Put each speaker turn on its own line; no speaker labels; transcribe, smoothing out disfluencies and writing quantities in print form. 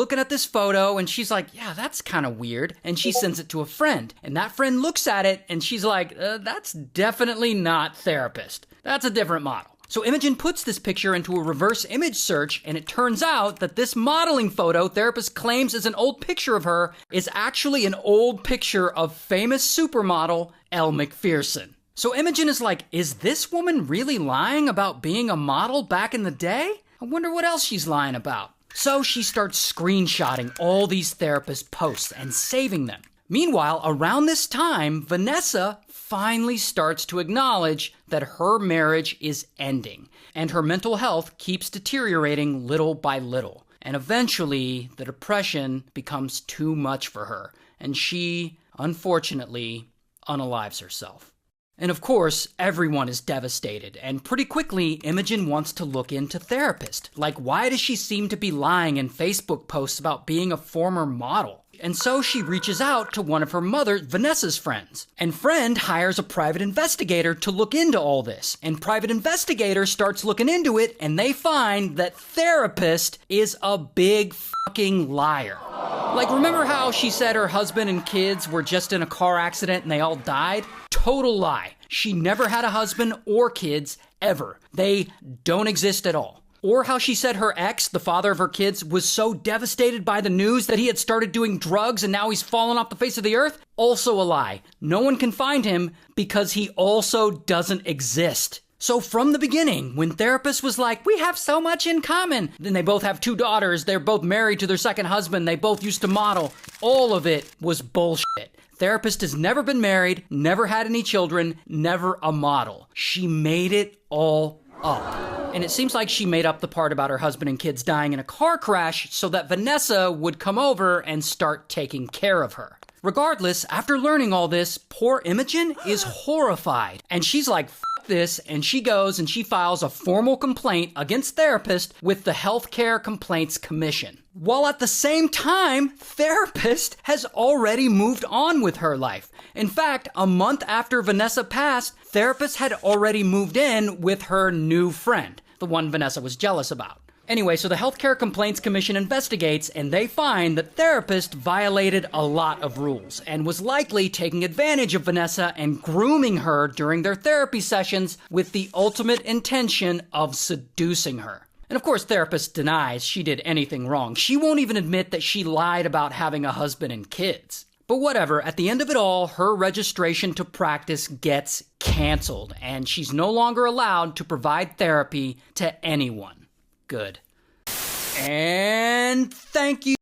looking at this photo and she's like, yeah, that's kind of weird. And she sends it to a friend. And that friend looks at it and she's like, that's definitely not therapist. That's a different model. So Imogen puts this picture into a reverse image search, and it turns out that this modeling photo therapist claims is an old picture of her is actually an old picture of famous supermodel Elle Macpherson. So Imogen is like, is this woman really lying about being a model back in the day? I wonder what else she's lying about. So she starts screenshotting all these therapist posts and saving them. Meanwhile, around this time, Vanessa finally starts to acknowledge that her marriage is ending, and her mental health keeps deteriorating little by little. And eventually, the depression becomes too much for her, and she, unfortunately, unalives herself. And of course, everyone is devastated, and pretty quickly, Imogen wants to look into therapist. Like, why does she seem to be lying in Facebook posts about being a former model? And so she reaches out to one of her mother, Vanessa's friends. And friend hires a private investigator to look into all this. And private investigator starts looking into it, and they find that therapist is a big fucking liar. Like, remember how she said her husband and kids were just in a car accident and they all died? Total lie. She never had a husband or kids, ever. They don't exist at all. Or how she said her ex, the father of her kids, was so devastated by the news that he had started doing drugs and now he's fallen off the face of the earth? Also a lie. No one can find him because he also doesn't exist. So from the beginning, when therapist was like, we have so much in common, then they both have 2 daughters, they're both married to their second husband, they both used to model, all of it was bullshit. Therapist has never been married, never had any children, never a model. She made it all up. And it seems like she made up the part about her husband and kids dying in a car crash so that Vanessa would come over and start taking care of her. Regardless, after learning all this, poor Imogen is horrified. And she's like, F this, and she goes and she files a formal complaint against therapist with the Healthcare Complaints Commission. While at the same time, therapist has already moved on with her life. In fact, a month after Vanessa passed, therapist had already moved in with her new friend, the one Vanessa was jealous about. Anyway, so the Healthcare Complaints Commission investigates, and they find that therapist violated a lot of rules and was likely taking advantage of Vanessa and grooming her during their therapy sessions with the ultimate intention of seducing her. And of course, therapist denies she did anything wrong. She won't even admit that she lied about having a husband and kids. But whatever, at the end of it all, her registration to practice gets canceled, and she's no longer allowed to provide therapy to anyone. Good. And thank you.